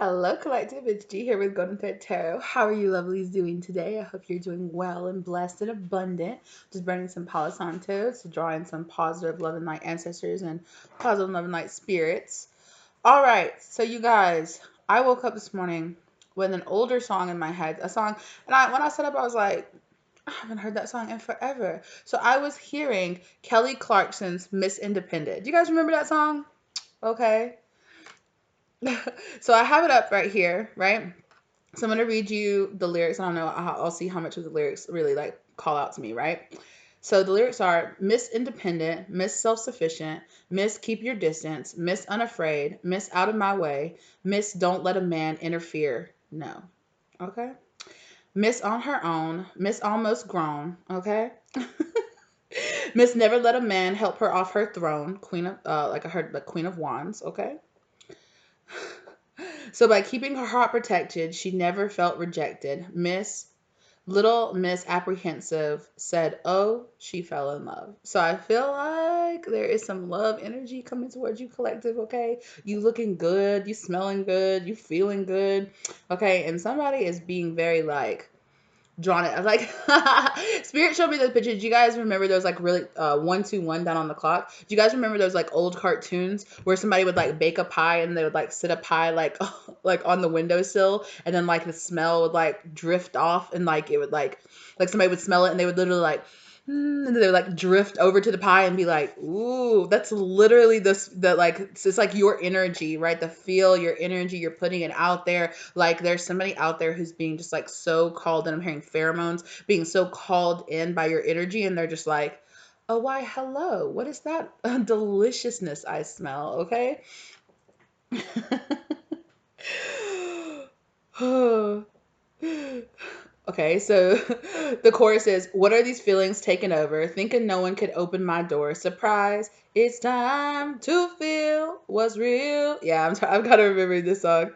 Hello, Collective. It's G here with Golden Thread Tarot. How are you lovelies doing today? I hope you're doing well and blessed and abundant. Just burning some Palo Santo to draw in some positive love and light ancestors and positive love and light spirits. All right, so you guys, I woke up this morning with an older song in my head, a song, and when I set up, I was like, I haven't heard that song in forever. So I was hearing Kelly Clarkson's Miss Independent. Do you guys remember that song? Okay. So I have it up right here, right? So I'm gonna read you the lyrics. I don't know. I'll see how much of the lyrics really like call out to me, right? So the lyrics are Miss Independent, Miss Self-Sufficient, Miss Keep Your Distance, Miss Unafraid, Miss Out of My Way, Miss Don't Let a Man Interfere. No. Okay. Miss On Her Own, Miss Almost Grown. Okay. Miss Never Let a Man Help Her Off Her Throne. Queen of like I heard the Queen of Wands. Okay. So by keeping her heart protected, she never felt rejected. Little Miss Apprehensive said, oh, she fell in love. So I feel like there is some love energy coming towards you, collective, okay? You looking good, you smelling good, you feeling good, okay? And somebody is being very like, drawn it. I was like, Spirit showed me the picture. Do you guys remember those like really 1-2-1 down on the clock? Do you guys remember those like old cartoons where somebody would like bake a pie and they would like sit a pie like like on the windowsill and then like the smell would like drift off and like it would like somebody would smell it and they would literally like and then they would like drift over to the pie and be like, ooh, that's literally the like it's like your energy, right? The feel, your energy, you're putting it out there. Like there's somebody out there who's being just like so called, and I'm hearing pheromones being so called in by your energy, and they're just like, oh, why, hello. What is that deliciousness I smell? Okay. Okay, so the chorus is, what are these feelings taking over? Thinking no one could open my door. Surprise, it's time to feel what's real. Yeah, I've got to remember this song.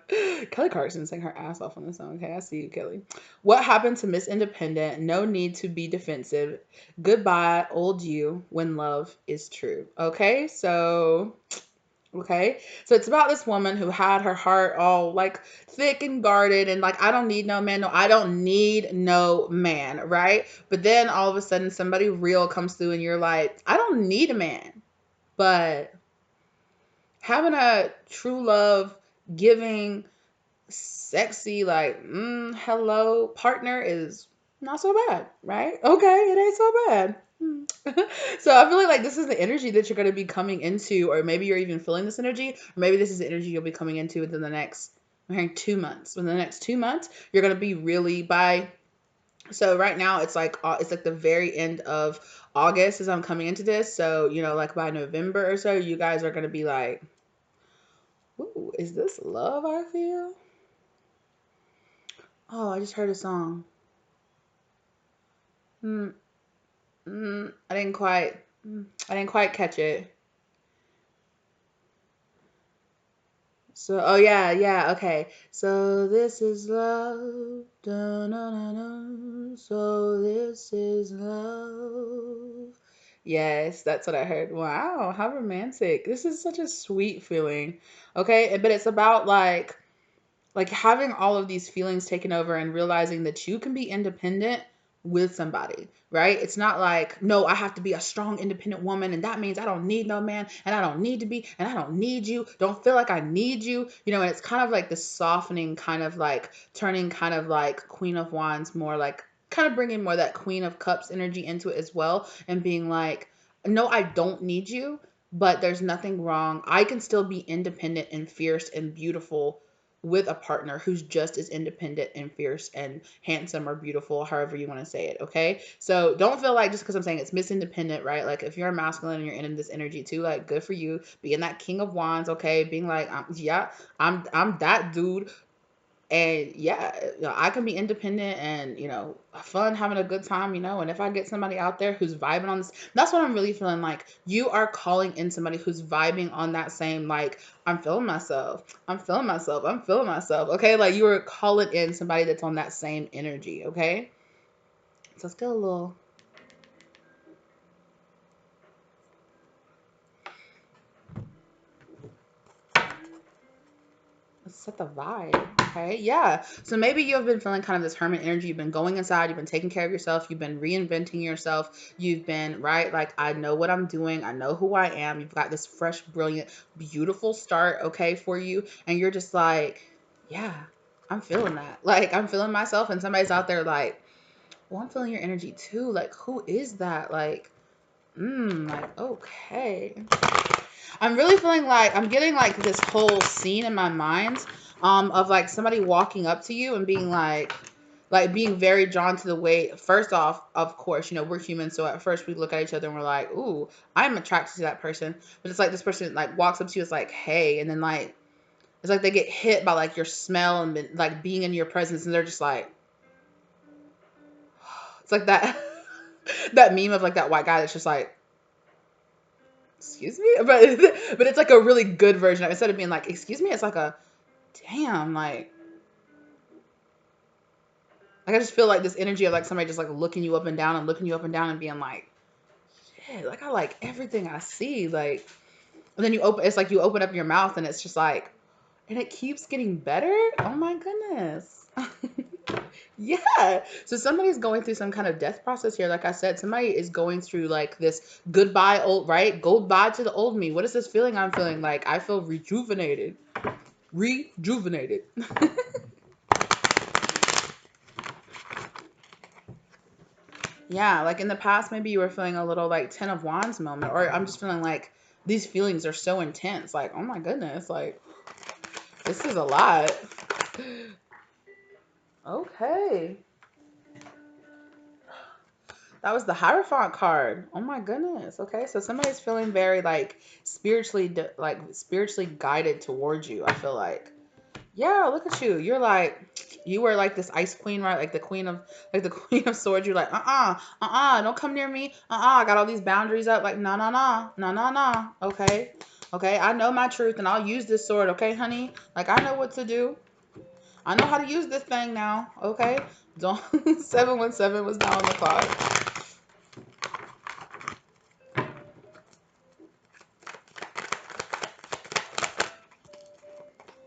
Kelly Clarkson sang her ass off on this song. Okay, I see you, Kelly. What happened to Miss Independent? No need to be defensive. Goodbye, old you, when love is true. Okay, so okay. So it's about this woman who had her heart all like thick and guarded and like, I don't need no man. No, I don't need no man. Right. But then all of a sudden somebody real comes through and you're like, I don't need a man. But having a true love, giving, sexy, like, hello partner is not so bad. Right. Okay. It ain't so bad. So I feel like this is the energy that you're going to be coming into, or maybe you're even feeling this energy, or maybe this is the energy you'll be coming into within the next, I'm hearing 2 months. Within the next 2 months, you're going to be really by. So right now it's like the very end of August as I'm coming into this. So like by November or so, you guys are going to be like, ooh, is this love I feel? Oh, I just heard a song. Hmm. I didn't quite. I didn't quite catch it. So, oh yeah, yeah, okay. So this is love. Da-na-na-na. So this is love. Yes, that's what I heard. Wow, how romantic. This is such a sweet feeling. Okay, but it's about like having all of these feelings taken over and realizing that you can be independent with somebody, right? It's not like, no, I have to be a strong, independent woman, and that means I don't need no man, and I don't need to be, and I don't need you. Don't feel like I need you, and it's kind of like this softening, kind of like turning kind of like Queen of Wands more like kind of bringing more that Queen of Cups energy into it as well, and being like, no, I don't need you, but there's nothing wrong. I can still be independent and fierce and beautiful with a partner who's just as independent and fierce and handsome or beautiful, however you want to say it. Okay. So don't feel like just because I'm saying it's Miss Independent, right? Like if you're a masculine and you're in this energy too, like good for you. Being that King of Wands, okay, being like, yeah, I'm that dude. And yeah, I can be independent and fun, having a good time, and if I get somebody out there who's vibing on this, that's what I'm really feeling like. You are calling in somebody who's vibing on that same, like, I'm feeling myself, I'm feeling myself, I'm feeling myself. Okay, like you are calling in somebody that's on that same energy. Okay, so let's get a little. set the vibe. Okay. Yeah. So maybe you have been feeling kind of this hermit energy. You've been going inside. You've been taking care of yourself. You've been reinventing yourself. You've been, right? Like, I know what I'm doing. I know who I am. You've got this fresh, brilliant, beautiful start, okay, for you. And you're just like, yeah, I'm feeling that. Like, I'm feeling myself. And somebody's out there like, well, I'm feeling your energy too. Like, who is that? Like, okay. I'm really feeling like I'm getting like this whole scene in my mind of like somebody walking up to you and being like being very drawn to the way, first off, of course, we're human, so at first we look at each other and we're like, ooh, I'm attracted to that person. But it's like this person like walks up to you, it's like, hey, and then like it's like they get hit by like your smell and like being in your presence, and they're just like, it's like that that meme of like that white guy that's just like, excuse me, but it's like a really good version of it. Instead of being like, excuse me, it's like a, damn, like I just feel like this energy of like somebody just like looking you up and down and looking you up and down and being like, yeah, like I like everything I see, like, and then it's like you open up your mouth and it's just like, and it keeps getting better. Oh my goodness. Yeah. So somebody's going through some kind of death process here. Like I said, somebody is going through like this goodbye old, right? Goodbye to the old me. What is this feeling I'm feeling? Like I feel rejuvenated. Rejuvenated. Yeah, like in the past, maybe you were feeling a little like Ten of Wands moment, or I'm just feeling like these feelings are so intense. Like, oh my goodness, like this is a lot. Okay. That was the Hierophant card. Oh my goodness. Okay, so somebody's feeling very like spiritually guided towards you. I feel like. Yeah, look at you. You're like, you were like this ice queen, right? Like the queen of swords. You're like, don't come near me. I got all these boundaries up. Like, no, no, no, no, no, no. Okay, okay. I know my truth, and I'll use this sword. Okay, honey. Like, I know what to do. I know how to use this thing now. Okay. Don't 717 was now on the clock.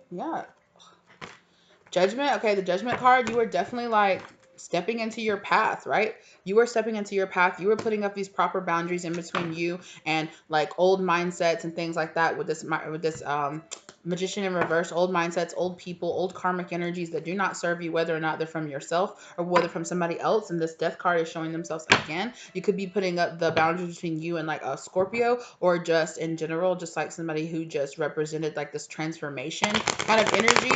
Yeah. Judgment, okay, the judgment card, you were definitely like stepping into your path, right? You were stepping into your path. You were putting up these proper boundaries in between you and like old mindsets and things like that with this magician in reverse, old mindsets, old people, old karmic energies that do not serve you, whether or not they're from yourself or whether from somebody else. And this death card is showing themselves again. You could be putting up the boundaries between you and like a Scorpio, or just in general, just like somebody who just represented like this transformation kind of energy,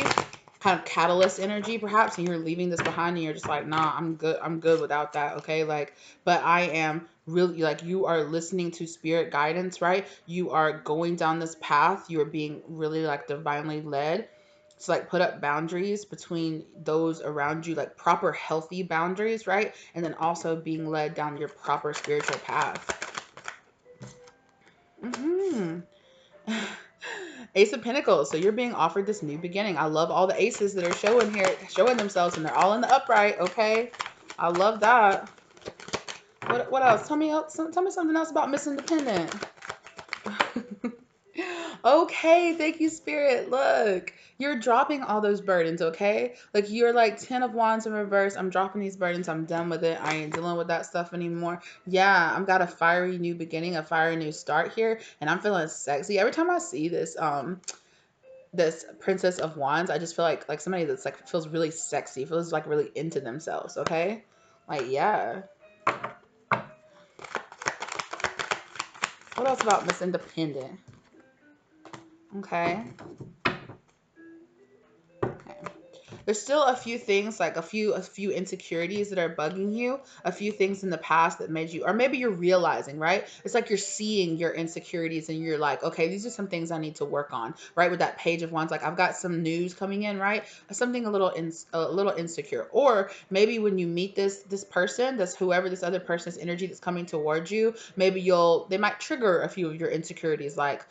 kind of catalyst energy perhaps, and you're leaving this behind and you're just like, nah, I'm good without that. Okay, like, but I am really, like, you are listening to spirit guidance, right? You are going down this path, you are being really like divinely led to like put up boundaries between those around you, like proper healthy boundaries, right? And then also being led down your proper spiritual path. Hmm. Ace of Pentacles. So you're being offered this new beginning. I love all the aces that are showing here, showing themselves, and they're all in the upright. Okay, I love that. What else? Tell me something else about Miss Independent. Okay, thank you, Spirit. Look, you're dropping all those burdens, okay? Like you're like 10 of Wands in reverse. I'm dropping these burdens. I'm done with it. I ain't dealing with that stuff anymore. Yeah, I've got a fiery new beginning, a fiery new start here, and I'm feeling sexy. Every time I see this Princess of Wands, I just feel like somebody that's like feels really sexy, feels like really into themselves, okay? Like, yeah. What else about Miss Independent? Okay. Okay. There's still a few things, like a few insecurities that are bugging you, a few things in the past that made you, or maybe you're realizing, right? It's like you're seeing your insecurities and you're like, okay, these are some things I need to work on, right? With that Page of Wands, like I've got some news coming in, right? Something a little insecure. Or maybe when you meet this person, this whoever this other person's energy that's coming towards you, maybe they might trigger a few of your insecurities, like,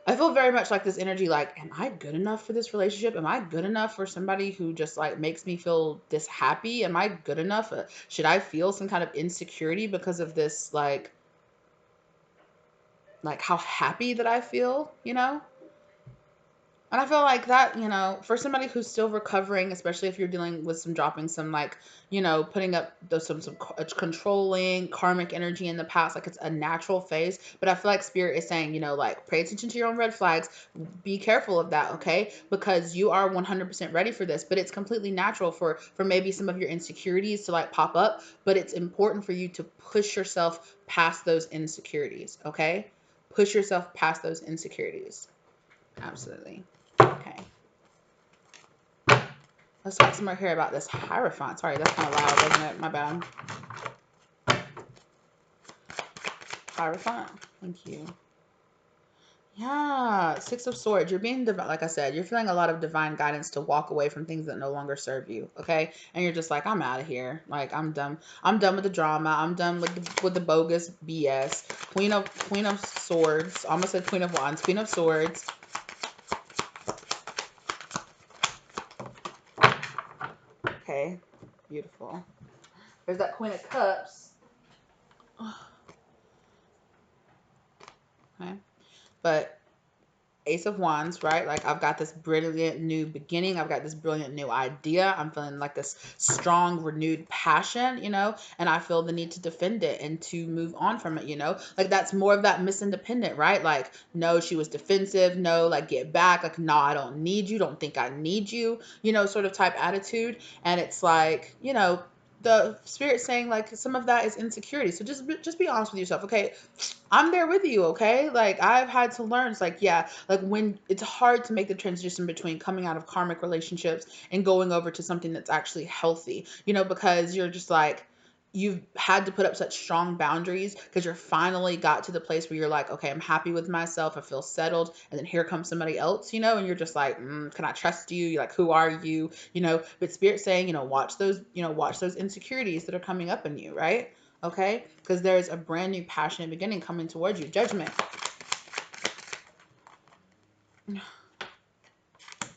I feel very much like this energy, like, am I good enough for this relationship? Am I good enough for somebody who just like makes me feel this happy? Am I good enough? Should I feel some kind of insecurity because of this, like how happy that I feel, you know? And I feel like that, for somebody who's still recovering, especially if you're dealing with some dropping some like, putting up some controlling karmic energy in the past, like it's a natural phase. But I feel like spirit is saying, like pay attention to your own red flags, be careful of that, okay? Because you are 100% ready for this, but it's completely natural for maybe some of your insecurities to like pop up, but it's important for you to push yourself past those insecurities, okay? Push yourself past those insecurities. Absolutely. Okay. Let's talk some more here about this Hierophant. Sorry, that's kind of loud, doesn't it? My bad. Hierophant. Thank you. Yeah, Six of Swords. You're being, like I said, you're feeling a lot of divine guidance to walk away from things that no longer serve you. Okay, and you're just like, I'm out of here. Like I'm done. I'm done with the drama. I'm done with the bogus BS. Queen of Swords. I almost said Queen of Wands. Queen of Swords. Okay, beautiful. There's that Queen of Cups. Okay, but Ace of Wands, right? Like I've got this brilliant new beginning. I've got this brilliant new idea. I'm feeling like this strong, renewed passion, and I feel the need to defend it and to move on from it. Like that's more of that Miss Independent, right? Like, no, she was defensive. No, like get back. Like, no, I don't need you. Don't think I need you, sort of type attitude. And it's like, the spirit saying like some of that is insecurity. So just be honest with yourself. Okay, I'm there with you, okay? Like I've had to learn. It's like, yeah, like when it's hard to make the transition between coming out of karmic relationships and going over to something that's actually healthy, because you're just like you've had to put up such strong boundaries because you're finally got to the place where you're like, okay, I'm happy with myself, I feel settled, and then here comes somebody else, and you're just like, can I trust you? You're like, who are you? But spirit saying, watch those insecurities that are coming up in you, right? Okay, because there's a brand new passionate beginning coming towards you. Judgment.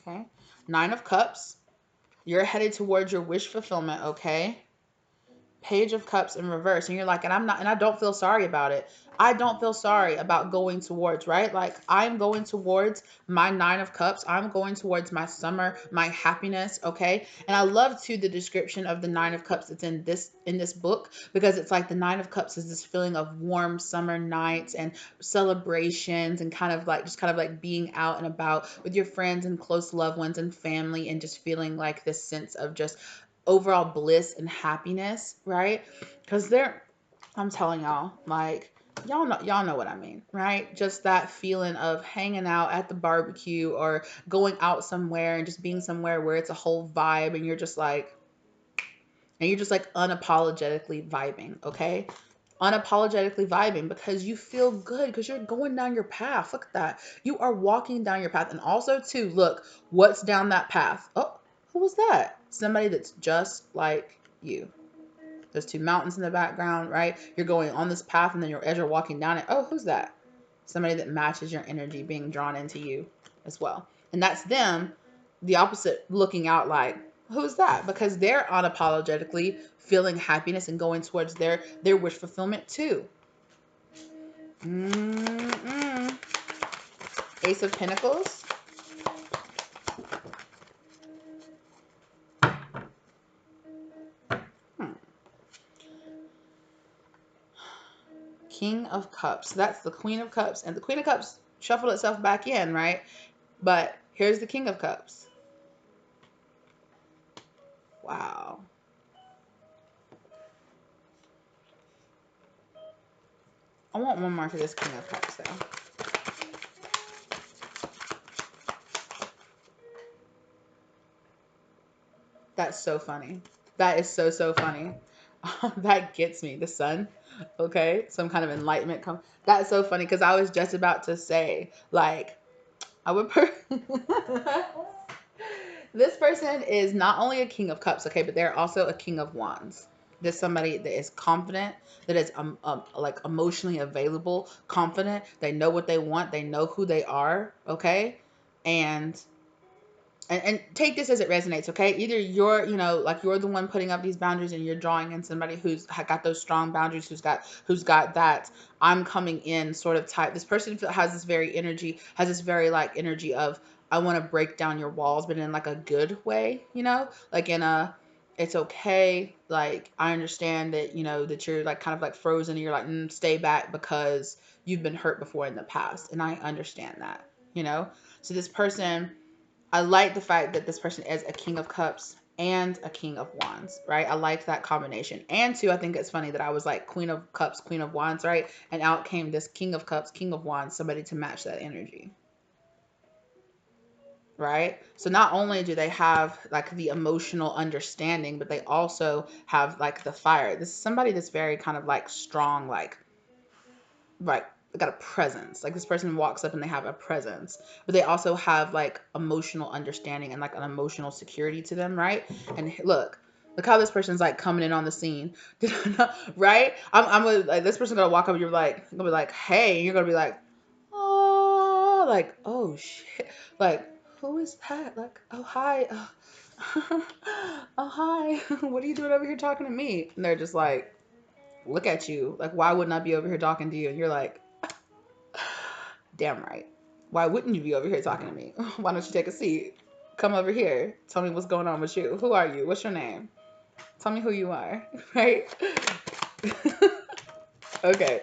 Okay, Nine of Cups. You're headed towards your wish fulfillment. Okay, Page of Cups in reverse, and you're like, and I don't feel sorry about it. I don't feel sorry about going towards, right? Like I'm going towards my Nine of Cups. I'm going towards my summer, my happiness, okay? And I love too the description of the Nine of Cups that's in this book, because it's like the Nine of Cups is this feeling of warm summer nights and celebrations and kind of like being out and about with your friends and close loved ones and family, and just feeling like this sense of just overall bliss and happiness, right? Because I'm telling y'all, like y'all know what I mean, right? Just that feeling of hanging out at the barbecue or going out somewhere and just being somewhere where it's a whole vibe, and you're just like unapologetically vibing, okay? Unapologetically vibing because you feel good because you're going down your path. Look at that. You are walking down your path. And also, too, look, what's down that path? Oh, who was that? Somebody that's just like you. There's two mountains in the background, right? You're going on this path, and then as you're walking down it, oh, who's that? Somebody that matches your energy being drawn into you as well. And that's them, the opposite, looking out like, who's that? Because they're unapologetically feeling happiness and going towards their wish fulfillment too. Mm-mm. Ace of Pentacles. Hmm. King of Cups. That's the Queen of Cups. And the Queen of Cups shuffled itself back in, right? But here's the King of Cups. Wow. I want one more for this King of Cups, though. That's so funny. That is so, so funny. That gets me. The sun. Okay. Some kind of enlightenment come. That's so funny because I was just about to say, like, I would. This person is not only a King of Cups, okay, but they're also a King of Wands. There's somebody that is confident, that is like emotionally available, confident. They know what they want. They know who they are, okay, and and take this as it resonates, okay? Either you're, like you're the one putting up these boundaries and you're drawing in somebody who's got those strong boundaries, who's got that I'm coming in sort of type. This person has this very energy, has this very like energy of I want to break down your walls, but in like a good way, you know, like in a, it's okay. Like, I understand that, you know, that you're like kind of like frozen and you're like, stay back because you've been hurt before in the past. And I understand that, you know? So this person, I like the fact that this person is a King of Cups and a King of Wands, right? I like that combination. And two, I think it's funny that I was like Queen of Cups, Queen of Wands, right? And out came this King of Cups, King of Wands, somebody to match that energy, right? So not only do they have like the emotional understanding, but they also have like the fire. This is somebody that's very kind of like strong, like they got a presence. Like this person walks up and they have a presence, but they also have like emotional understanding and like an emotional security to them, right? And look how this person's like coming in on the scene, right? I'm gonna, like, this person gonna walk up and you're like, gonna be like, hey, and you're gonna be like, oh, like, oh shit, like, who is that? Like, oh hi, oh hi, what are you doing over here talking to me? And they're just like, look at you, like, why wouldn't I be over here talking to you? And you're like, damn right. Why wouldn't you be over here talking to me? Why don't you take a seat? Come over here. Tell me what's going on with you. Who are you? What's your name? Tell me who you are. Right? Okay.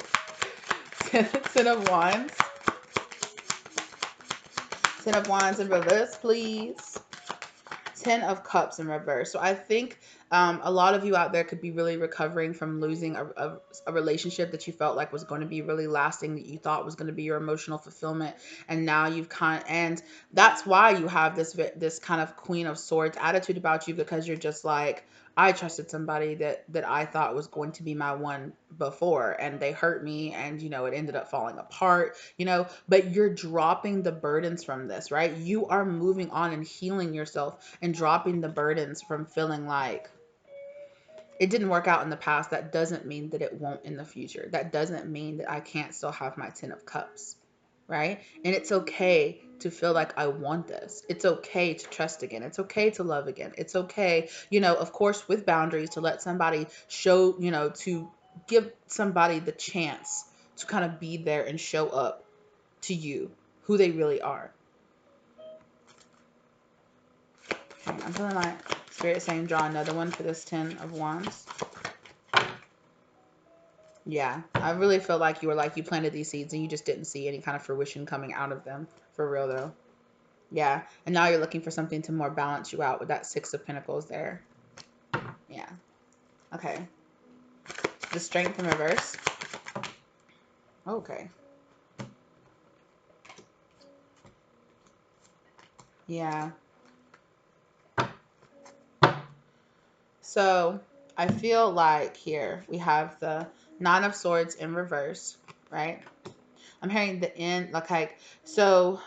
Ten of Wands. Ten of Wands in reverse, please. Ten of Cups in reverse. So I think a lot of you out there could be really recovering from losing a relationship that you felt like was going to be really lasting, that you thought was going to be your emotional fulfillment, and now you've and that's why you have this kind of Queen of Swords attitude about you, because you're just like, I trusted somebody that I thought was going to be my one before, and they hurt me, and you know, it ended up falling apart, you know, but you're dropping the burdens from this, right? You are moving on and healing yourself and dropping the burdens from feeling like it didn't work out in the past. That doesn't mean that it won't in the future. That doesn't mean that I can't still have my 10 of cups, right? And it's okay to feel like I want this. It's okay to trust again. It's okay to love again. It's okay, you know, of course, with boundaries, to let somebody show, you know, to give somebody the chance to kind of be there and show up to you who they really are. Okay, I'm feeling like Spirit saying draw another one for this 10 of Wands. Yeah, I really feel like you were like, you planted these seeds and you just didn't see any kind of fruition coming out of them. For real though. Yeah, and now you're looking for something to more balance you out with that Six of Pentacles there. Yeah. Okay. The Strength in reverse. Okay. Yeah. So I feel like here we have the Nine of Swords in reverse, right? I'm hearing the end, like, so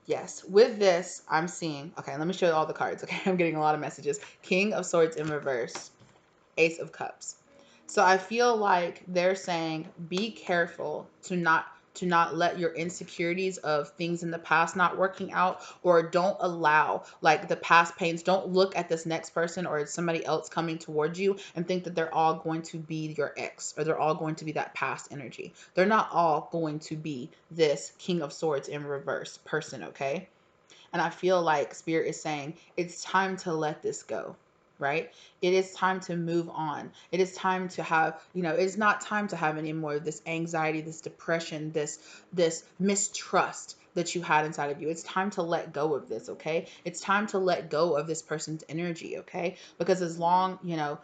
yes, with this, I'm seeing, okay, let me show you all the cards. Okay, I'm getting a lot of messages. King of Swords in reverse, Ace of Cups. So I feel like they're saying be careful to not let your insecurities of things in the past not working out, or don't allow like the past pains. Don't look at this next person or somebody else coming towards you and think that they're all going to be your ex, or they're all going to be that past energy. They're not all going to be this King of Swords in reverse person, okay? And I feel like Spirit is saying it's time to let this go, right? It is time to move on. It is time to have, you know, it's not time to have any more of this anxiety, this depression, this mistrust that you had inside of you. It's time to let go of this, okay? It's time to let go of this person's energy, okay? Because as long, you know,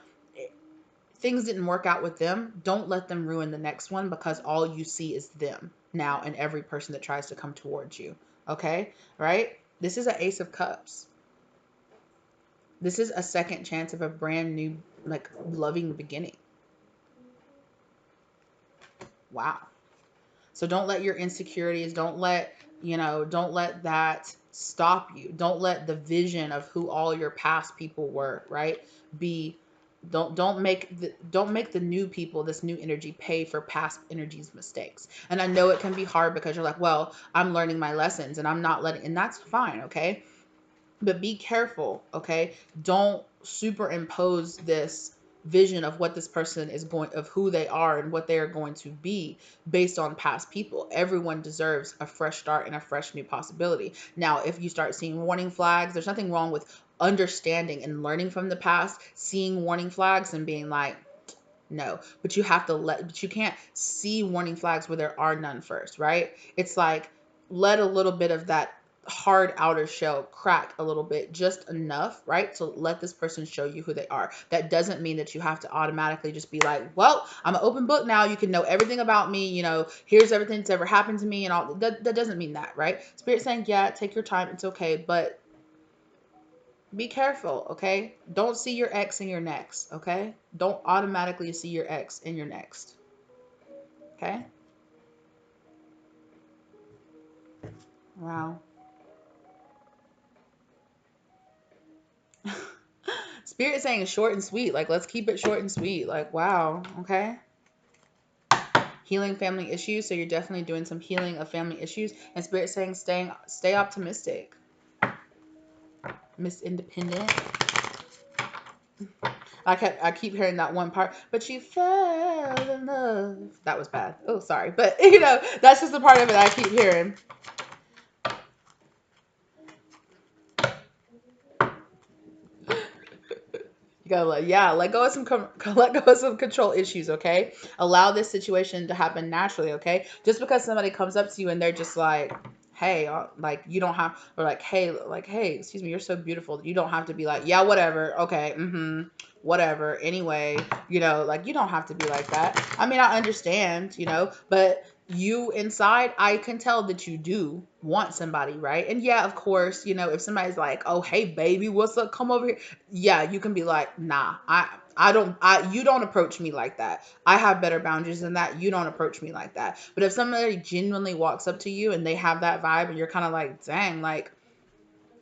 things didn't work out with them, don't let them ruin the next one, because all you see is them now and every person that tries to come towards you, okay? Right? This is an Ace of Cups. This is a second chance of a brand new, like, loving beginning. Wow. So don't let your insecurities, don't let, you know, don't let that stop you. Don't let the vision of who all your past people were, right? Be don't make the new people, this new energy, pay for past energy's mistakes. And I know it can be hard because you're like, well, I'm learning my lessons and I'm not letting, and that's fine, okay? But be careful, okay? Don't superimpose this vision of what this person is going, of who they are and what they are going to be based on past people. Everyone deserves a fresh start and a fresh new possibility. Now, if you start seeing warning flags, there's nothing wrong with understanding and learning from the past, seeing warning flags and being like, no, but you have to but you can't see warning flags where there are none first, right? It's like, let a little bit of that hard outer shell crack a little bit, just enough, right? To let this person show you who they are. That doesn't mean that you have to automatically just be like, well, I'm an open book now. You can know everything about me. Here's everything that's ever happened to me and all. That doesn't mean that, right? Spirit saying, yeah, take your time. It's okay. But be careful, okay? Don't see your ex in your next, okay? Don't automatically see your ex in your next, okay? Wow. Spirit saying short and sweet. Like, let's keep it short and sweet. Like, wow, okay? Healing family issues. So you're definitely doing some healing of family issues. And Spirit saying stay optimistic. Miss Independent. I keep hearing that one part, but you fell in love. That was bad. Oh, sorry. But that's just the part of it I keep hearing. You gotta let go of let go of some control issues, okay? Allow this situation to happen naturally, okay? Just because somebody comes up to you and they're just like, hey, like you don't have, or like hey, excuse me, you're so beautiful. You don't have to be like, yeah, whatever, okay, whatever. Anyway, like you don't have to be like that. I mean, I understand, but you inside, I can tell that you do want somebody, right? And yeah, of course, if somebody's like, oh, hey, baby, what's up? Come over here. Yeah, you can be like, nah, you don't approach me like that. I have better boundaries than that. You don't approach me like that. But if somebody genuinely walks up to you and they have that vibe and you're kind of like, dang, like,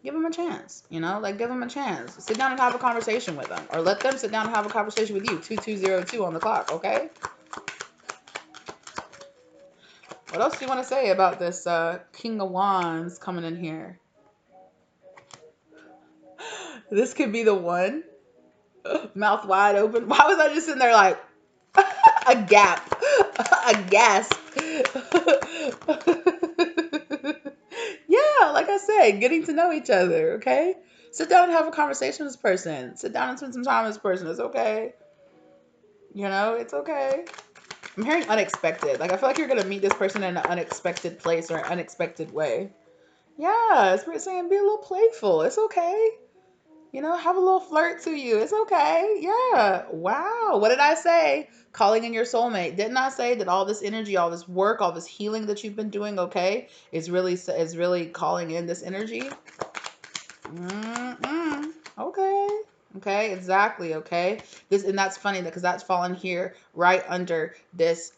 give them a chance, like give them a chance. Sit down and have a conversation with them, or let them sit down and have a conversation with you. 2202 on the clock, okay? What else do you want to say about this King of Wands coming in here? This could be the one. Mouth wide open. Why was I just sitting there like a gap, a gasp? Yeah, like I said, getting to know each other, okay? Sit down and have a conversation with this person. Sit down and spend some time with this person. It's okay. It's okay. I'm hearing unexpected. Like, I feel like you're going to meet this person in an unexpected place or an unexpected way. Yeah, Spirit saying be a little playful. It's okay. Have a little flirt to you. It's okay. Yeah. Wow. What did I say? Calling in your soulmate. Didn't I say that all this energy, all this work, all this healing that you've been doing, okay, is really calling in this energy? Mm-mm. Okay. Okay, exactly. Okay. That's funny because that's fallen here right under this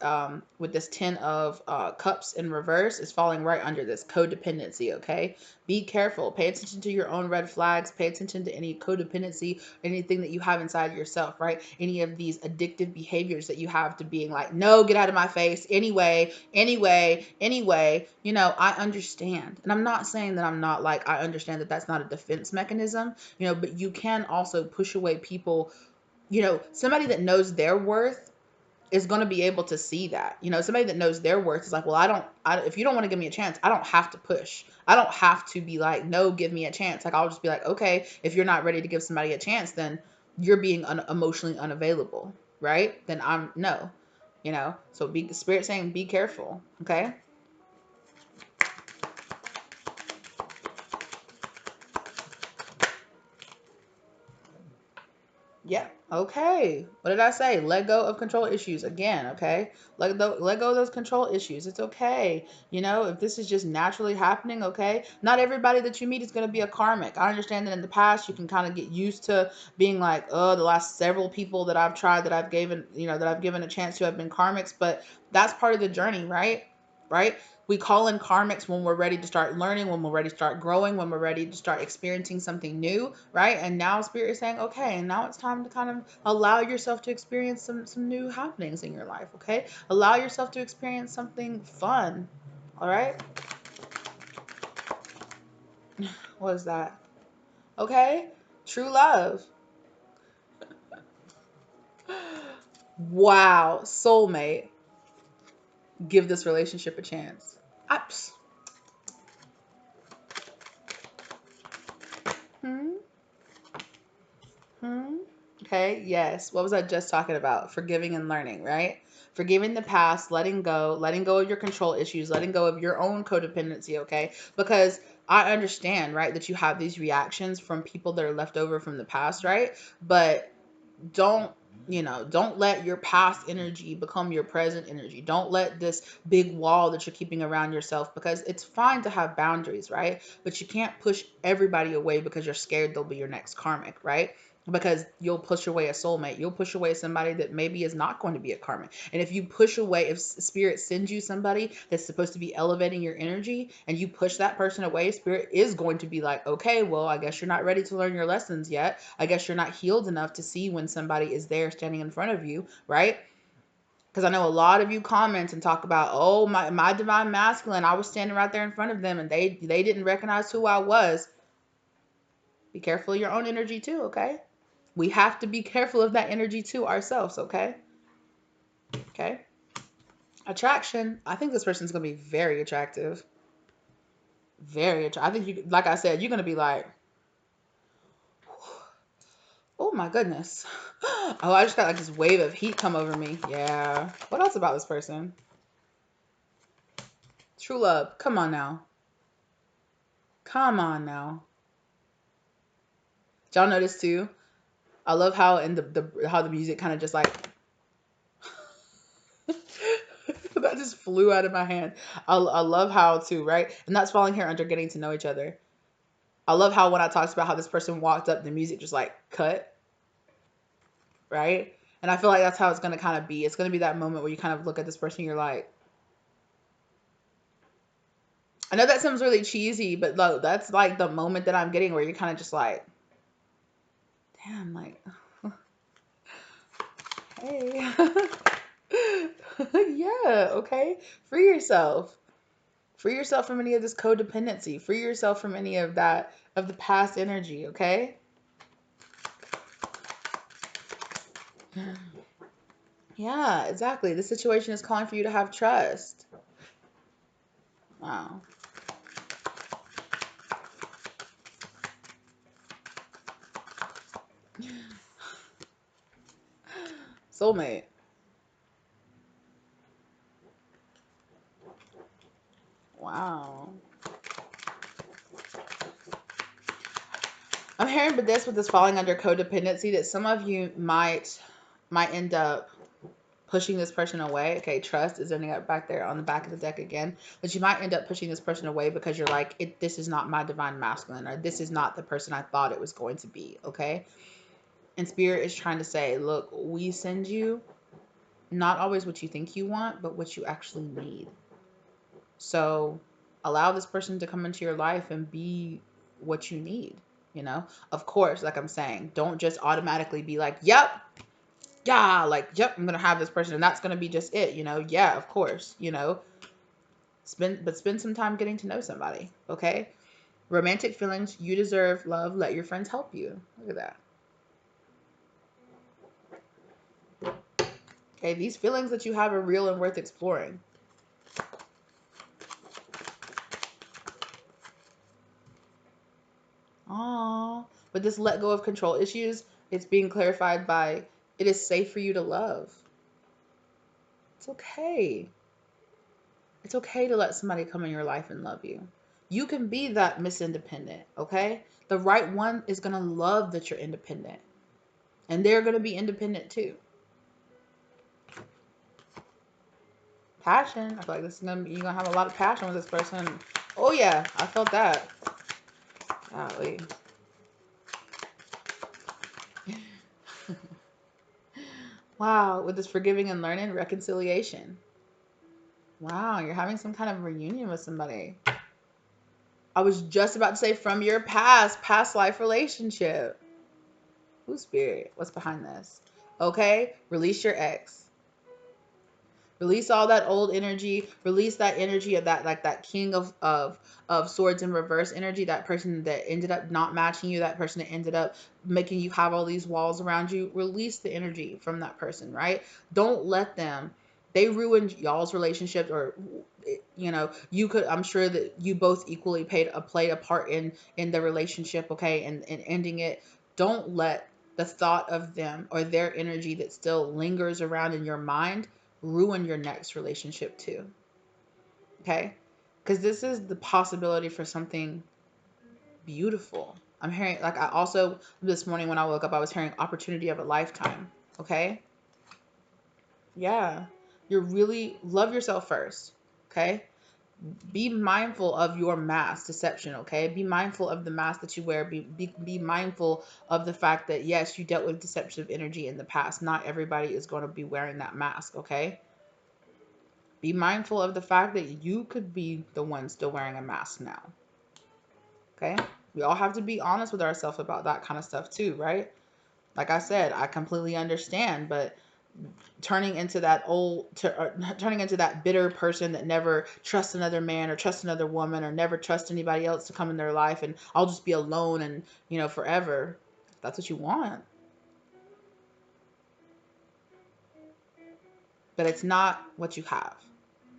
with this 10 of cups in reverse is falling right under this codependency. Okay. Be careful. Pay attention to your own red flags. Pay attention to any codependency, anything that you have inside yourself, right? Any of these addictive behaviors that you have to being like, no, get out of my face. Anyway. I understand. And I'm not saying that I'm not like, I understand that that's not a defense mechanism, but you can also push away people, somebody that knows their worth is going to be able to see that. Somebody that knows their worth is like, well, if you don't want to give me a chance, I don't have to push. I don't have to be like, no, give me a chance. Like, I'll just be like, okay, if you're not ready to give somebody a chance, then you're being emotionally unavailable, right? Then I'm no, so be Spirit saying, be careful. Okay. Yeah. Okay. What did I say? Let go of control issues again. Okay. Let go of those control issues. It's okay. If this is just naturally happening, okay. Not everybody that you meet is going to be a karmic. I understand that in the past you can kind of get used to being like, oh, the last several people that I've tried that I've given a chance to have been karmics, but that's part of the journey, right? Right? We call in karmics when we're ready to start learning, when we're ready to start growing, when we're ready to start experiencing something new, right? And now Spirit is saying, okay, and now it's time to kind of allow yourself to experience some new happenings in your life, okay? Allow yourself to experience something fun, all right? What is that? Okay? True love. Wow, soulmate. Give this relationship a chance. Ups. Hmm. Hmm. Okay, yes. What was I just talking about? Forgiving and learning, right? Forgiving the past, letting go of your control issues, letting go of your own codependency, okay? Because I understand, right, that you have these reactions from people that are left over from the past, right? But don't don't let your past energy become your present energy. Don't let this big wall that you're keeping around yourself, because it's fine to have boundaries, right? But you can't push everybody away because you're scared they'll be your next karmic, right? Because you'll push away a soulmate, you'll push away somebody that maybe is not going to be a karmic. And if you push away, if spirit sends you somebody that's supposed to be elevating your energy and you push that person away, spirit is going to be like, okay, well, I guess you're not ready to learn your lessons yet. I guess you're not healed enough to see when somebody is there standing in front of you, right? Because I know a lot of you comment and talk about, oh, my divine masculine, I was standing right there in front of them and they didn't recognize who I was. Be careful of your own energy too, okay? We have to be careful of that energy too ourselves, okay? Okay. Attraction. I think this person's gonna be very attractive. Very attractive. I think you, like I said, you're gonna be like, oh my goodness. Oh, I just got like this wave of heat come over me. Yeah. What else about this person? True love. Come on now. Come on now. Did y'all notice too? I love how in the how the music kind of just like that just flew out of my hand. I love how too, right? And that's falling here under getting to know each other. I love how when I talked about how this person walked up, the music just like cut, right? And I feel like that's how it's gonna kind of be. It's gonna be that moment where you kind of look at this person, you're like, I know that sounds really cheesy, but look, that's like the moment that I'm getting where you're kind of just like, damn, like, hey, yeah, okay, free yourself. Free yourself from any of this codependency. Free yourself from any of that, of the past energy, okay? Yeah, exactly. The situation is calling for you to have trust. Wow. Soulmate. Wow. I'm hearing but this with this falling under codependency that some of you might end up pushing this person away. Okay, trust is ending up back there on the back of the deck again. But you might end up pushing this person away because you're like, this is not my divine masculine, or this is not the person I thought it was going to be. Okay. And spirit is trying to say, look, we send you not always what you think you want, but what you actually need. So allow this person to come into your life and be what you need. Of course, like I'm saying, don't just automatically be like, yep, yeah, like, yep, I'm gonna have this person and that's gonna be just it. Yeah, of course. Spend some time getting to know somebody. Okay. Romantic feelings, you deserve love, let your friends help you. Look at that. Okay, these feelings that you have are real and worth exploring. Aww. But this let go of control issues, it's being clarified by, it is safe for you to love. It's okay. It's okay to let somebody come in your life and love you. You can be that Miss Independent, okay? The right one is going to love that you're independent. And they're going to be independent too. Passion. I feel like this is gonna be, you're going to have a lot of passion with this person. Oh yeah, I felt that. Golly. Wow, with this forgiving and learning, reconciliation. Wow, you're having some kind of reunion with somebody. I was just about to say from your past life relationship. Who's spirit? What's behind this? Okay, release your ex. Release all that old energy. Release that energy of that, like that king of swords in reverse energy. That person that ended up not matching you. That person that ended up making you have all these walls around you. Release the energy from that person, right? Don't let them. They ruined y'all's relationship, or you could. I'm sure that you both equally played a part in the relationship, okay, and ending it. Don't let the thought of them or their energy that still lingers around in your mind ruin your next relationship too. Okay? Because this is the possibility for something beautiful. I'm hearing, like, I also, this morning when I woke up, I was hearing opportunity of a lifetime. Okay? Yeah. You're really, love yourself first. Okay? Be mindful of your mask deception. Okay? Be mindful of the mask that you wear. Be mindful of the fact that, yes, you dealt with deceptive energy in the past. Not everybody is going to be wearing that mask. Okay? Be mindful of the fact that you could be the one still wearing a mask now. Okay? We all have to be honest with ourselves about that kind of stuff too, right? Like I said, I completely understand, but turning into turning into that bitter person that never trusts another man or trusts another woman or never trusts anybody else to come in their life, and I'll just be alone and, forever. If that's what you want. But it's not what you have.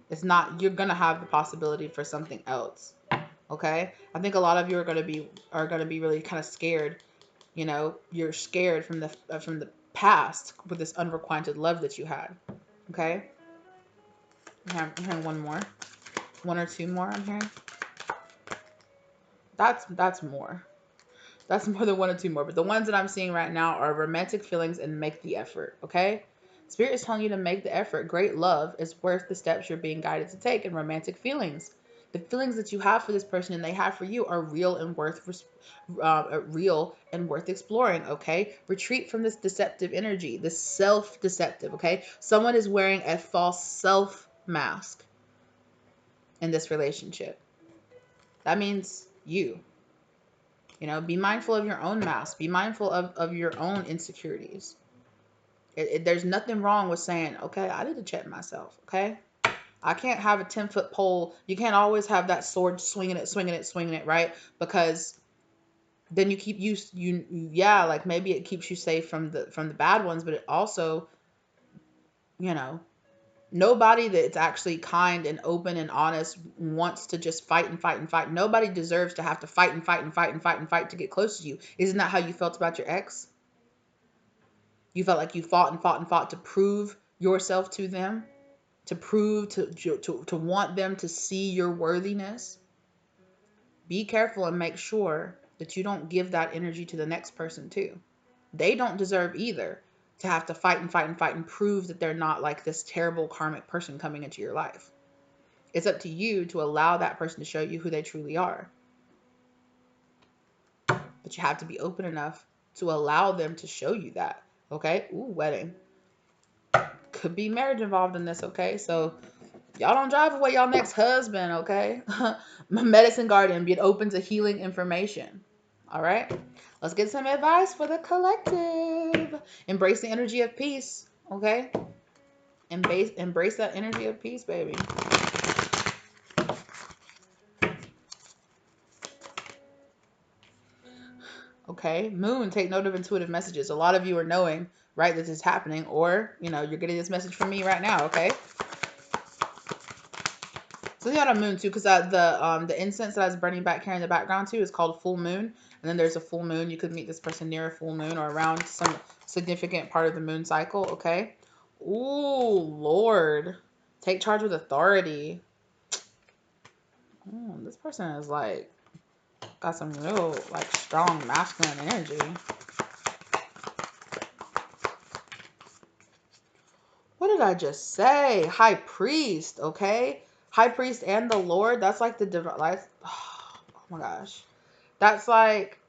It's not, you're going to have the possibility for something else. Okay? I think a lot of you are going to be really kind of scared. You're scared from the past with this unrequited love that you had. Okay? I'm hearing one more. One or two more I'm hearing. That's more. That's more than one or two more. But the ones that I'm seeing right now are romantic feelings and make the effort. Okay? Spirit is telling you to make the effort. Great love is worth the steps you're being guided to take in romantic feelings. The feelings that you have for this person and they have for you are real and worth exploring. Okay, retreat from this deceptive energy, this self-deceptive. Okay, someone is wearing a false self mask in this relationship. That means you. Be mindful of your own mask. Be mindful of your own insecurities. There's nothing wrong with saying, okay, I need to check myself. Okay, I can't have a 10-foot pole. You can't always have that sword swinging it, right? Because then you keep yeah, like maybe it keeps you safe from the bad ones, but it also, you know, nobody that's actually kind and open and honest wants to just fight and fight and fight. Nobody deserves to have to fight and fight and fight and fight and fight to get close to you. Isn't that how you felt about your ex? You felt like you fought and fought and fought to prove yourself to them, to prove to want them to see your worthiness. Be careful and make sure that you don't give that energy to the next person too. They don't deserve either to have to fight and fight and fight and prove that they're not like this terrible karmic person coming into your life. It's up to you to allow that person to show you who they truly are. But you have to be open enough to allow them to show you that. Okay? Ooh, wedding. Could be marriage involved in this, okay? So y'all don't drive away y'all next husband, okay? Medicine Garden, be open to healing information. All right? Let's get some advice for the collective. Embrace the energy of peace, okay? Embrace that energy of peace, baby. Okay? Moon, take note of intuitive messages. A lot of you are knowing, right, that this is happening, or, you're getting this message from me right now, okay? So you got a moon too, because the incense that I was burning back here in the background too is called full moon. And then there's a full moon. You could meet this person near a full moon or around some significant part of the moon cycle. Okay. Ooh, Lord, take charge with authority. This person is like got some real like strong masculine energy. What did I just say? High priest. Okay. High priest and the Lord. That's like the divine. Like, oh my gosh. That's like,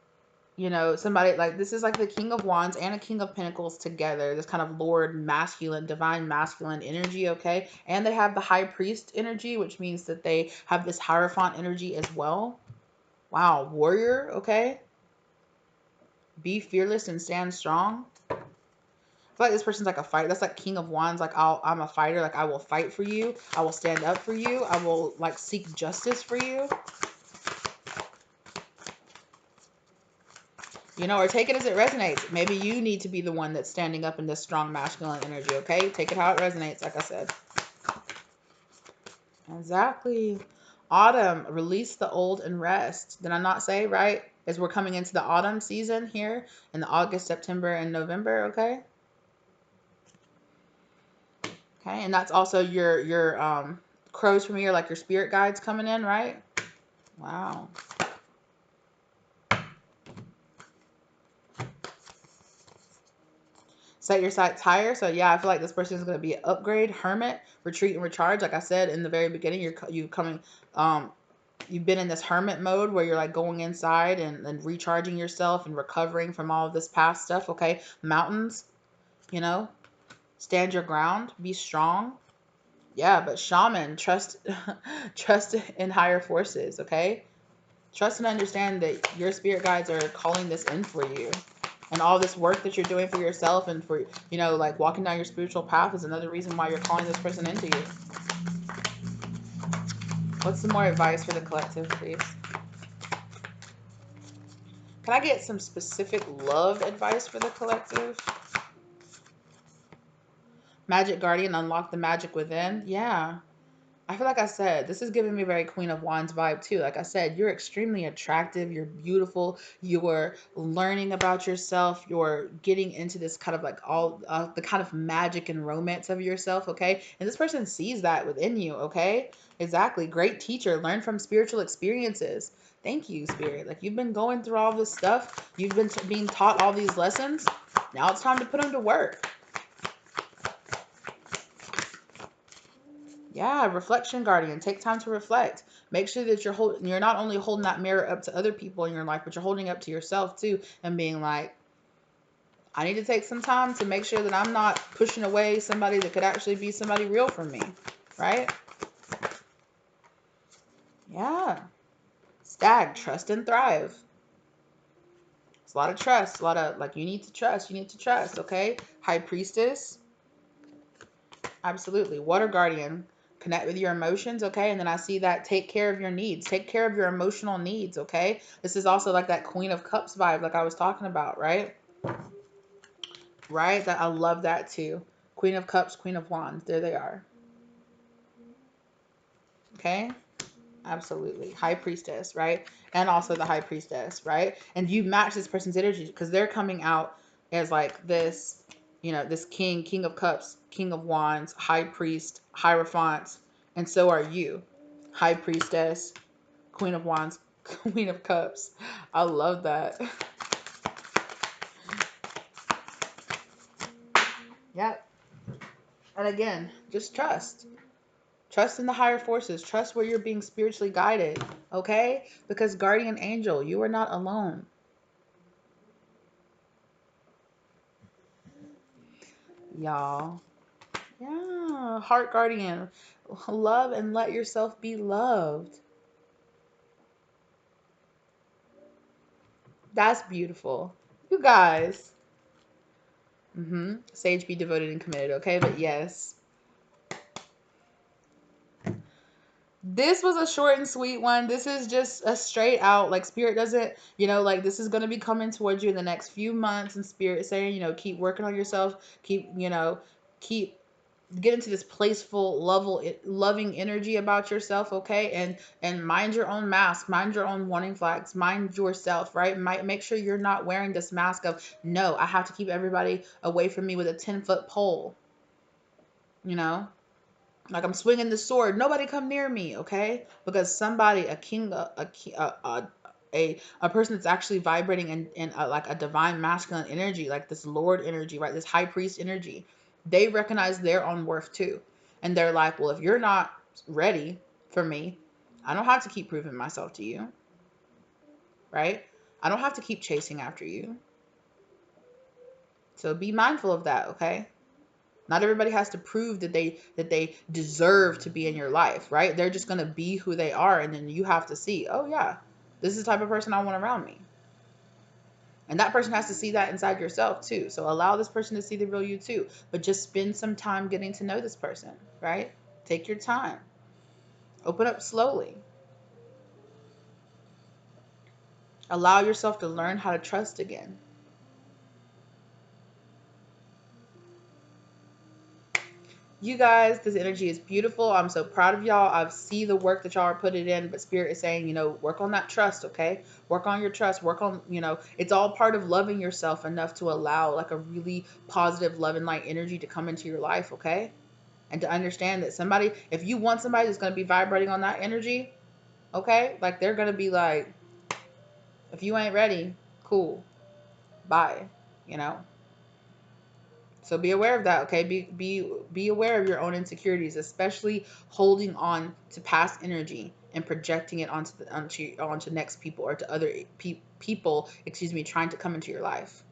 somebody like this is like the King of Wands and a King of Pentacles together. This kind of Lord masculine, divine masculine energy, okay? And they have the High Priest energy, which means that they have this Hierophant energy as well. Wow, warrior, okay? Be fearless and stand strong. It's feel like this person's like a fighter. That's like King of Wands. Like I'm a fighter. Like I will fight for you. I will stand up for you. I will like seek justice for you. You know, or take it as it resonates. Maybe you need to be the one that's standing up in this strong masculine energy, okay? Take it how it resonates, like I said. Exactly. Autumn, release the old and rest. Did I not say, right? As we're coming into the autumn season here in the August, September, and November, okay? Okay, and that's also your crows from here, like your spirit guides coming in, right? Wow. Set your sights higher. So yeah, I feel like this person is going to be an upgrade, hermit, retreat and recharge. Like I said in the very beginning, you've been in this hermit mode where you're like going inside and recharging yourself and recovering from all of this past stuff. Okay, mountains, you know, stand your ground, be strong. Yeah, but shaman, trust, trust in higher forces. Okay, trust and understand that your spirit guides are calling this in for you. And all this work that you're doing for yourself and for, you know, like walking down your spiritual path is another reason why you're calling this person into you. What's some more advice for the collective, please? Can I get some specific love advice for the collective? Magic Guardian, unlock the magic within. Yeah. I feel like I said, this is giving me very Queen of Wands vibe too. Like I said, you're extremely attractive. You're beautiful. You're learning about yourself. You're getting into this kind of like all the kind of magic and romance of yourself. Okay. And this person sees that within you. Okay. Exactly. Great teacher. Learn from spiritual experiences. Thank you, Spirit. Like you've been going through all this stuff. You've been being taught all these lessons. Now it's time to put them to work. Yeah, reflection guardian. Take time to reflect. Make sure that you're not only holding that mirror up to other people in your life, but you're holding up to yourself too and being like, I need to take some time to make sure that I'm not pushing away somebody that could actually be somebody real for me. Right? Yeah. Stag, trust and thrive. It's a lot of trust. A lot of like you need to trust. You need to trust, okay? High priestess. Absolutely. Water guardian. Connect with your emotions, okay? And then I see that take care of your needs. Take care of your emotional needs, okay? This is also like that Queen of Cups vibe like I was talking about, right? Right? That I love that too. Queen of Cups, Queen of Wands. There they are. Okay? Absolutely. High priestess, right? And also the high priestess, right? And you match this person's energy because they're coming out as like this, you know, this king of cups, king of wands, high priest, hierophant, and so are you. High priestess, queen of wands, queen of cups. I love that. Yep. And again, just trust. Trust in the higher forces. Trust where you're being spiritually guided, okay? Because guardian angel, you are not alone. Y'all. Yeah, heart guardian. Love and let yourself be loved. That's beautiful. You guys. Sage, be devoted and committed, okay? But yes. This was a short and sweet one. This is just a straight out, like, Spirit doesn't, you know, like, this is going to be coming towards you in the next few months. And Spirit saying, you know, keep working on yourself. Keep, you know, keep get into this playful loving energy about yourself, okay? And mind your own mask, mind your own warning flags, mind yourself, right? Might make sure you're not wearing this mask of, no, I have to keep everybody away from me with a 10-foot pole, you know, like I'm swinging the sword, nobody come near me, okay? Because somebody, a king, a person that's actually vibrating in like a divine masculine energy, like this Lord energy, right? This high priest energy, they recognize their own worth too. And they're like, well, if you're not ready for me, I don't have to keep proving myself to you, right? I don't have to keep chasing after you. So be mindful of that, okay? Not everybody has to prove that they deserve to be in your life, right? They're just gonna be who they are, and then you have to see, oh yeah, this is the type of person I want around me. And that person has to see that inside yourself too. So allow this person to see the real you too. But just spend some time getting to know this person, right? Take your time. Open up slowly. Allow yourself to learn how to trust again. You guys, this energy is beautiful. I'm so proud of y'all. I see the work that y'all are putting in, but Spirit is saying, work on that trust, okay? Work on your trust. Work on, it's all part of loving yourself enough to allow like a really positive love and light energy to come into your life, okay? And to understand that somebody, if you want somebody that's going to be vibrating on that energy, okay? Like they're going to be like, if you ain't ready, cool, bye, you know? So be aware of that, okay? Be aware of your own insecurities, especially holding on to past energy and projecting it onto next people or to other people, excuse me, trying to come into your life.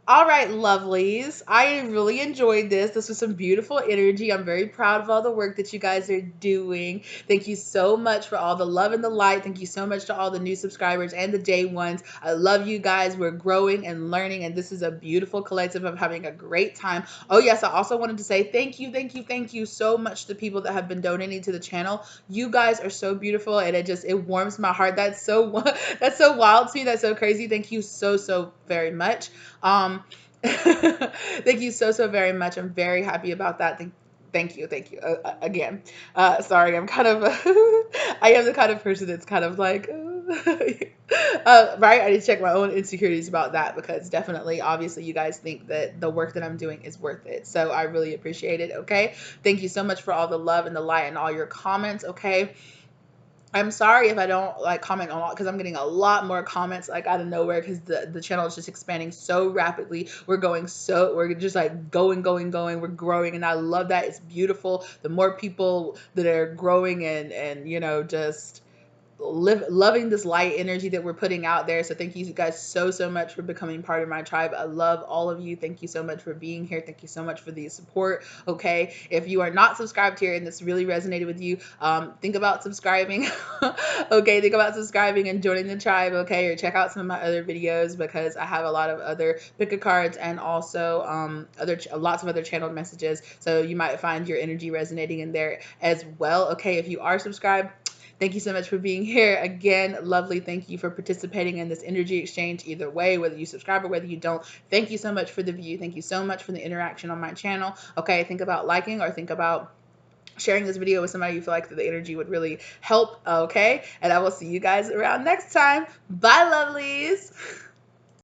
All right, lovelies. I really enjoyed this. This was some beautiful energy. I'm very proud of all the work that you guys are doing. Thank you so much for all the love and the light. Thank you so much to all the new subscribers and the day ones. I love you guys. We're growing and learning, and this is a beautiful collective of having a great time. Oh, yes, I also wanted to say thank you, thank you, thank you so much to people that have been donating to the channel. You guys are so beautiful, and it warms my heart. That's so that's so wild to me. That's so crazy. Thank you so very much. Thank you so very much. I'm very happy about that. Thank you, thank you again. Sorry, I'm kind of I am the kind of person that's kind of like right. I need to check my own insecurities about that, because definitely, obviously, you guys think that the work that I'm doing is worth it. So I really appreciate it. Okay, thank you so much for all the love and the light and all your comments. Okay. I'm sorry if I don't like comment on all, because I'm getting a lot more comments like out of nowhere, because the channel is just expanding so rapidly. We're just like going. We're growing, and I love that. It's beautiful. The more people that are growing and just loving this light energy that we're putting out there. So thank you guys so much for becoming part of my tribe. I love all of you. Thank you so much for being here. Thank you so much for the support. Okay, if you are not subscribed here and this really resonated with you, think about subscribing. Okay, think about subscribing and joining the tribe. Okay, or check out some of my other videos, because I have a lot of other pick a cards and also lots of other channeled messages, so you might find your energy resonating in there as well. Okay, if you are subscribed, thank you so much for being here. Again, lovely. Thank you for participating in this energy exchange either way, whether you subscribe or whether you don't. Thank you so much for the view. Thank you so much for the interaction on my channel. Okay, think about liking or think about sharing this video with somebody you feel like the energy would really help. Okay, and I will see you guys around next time. Bye, lovelies.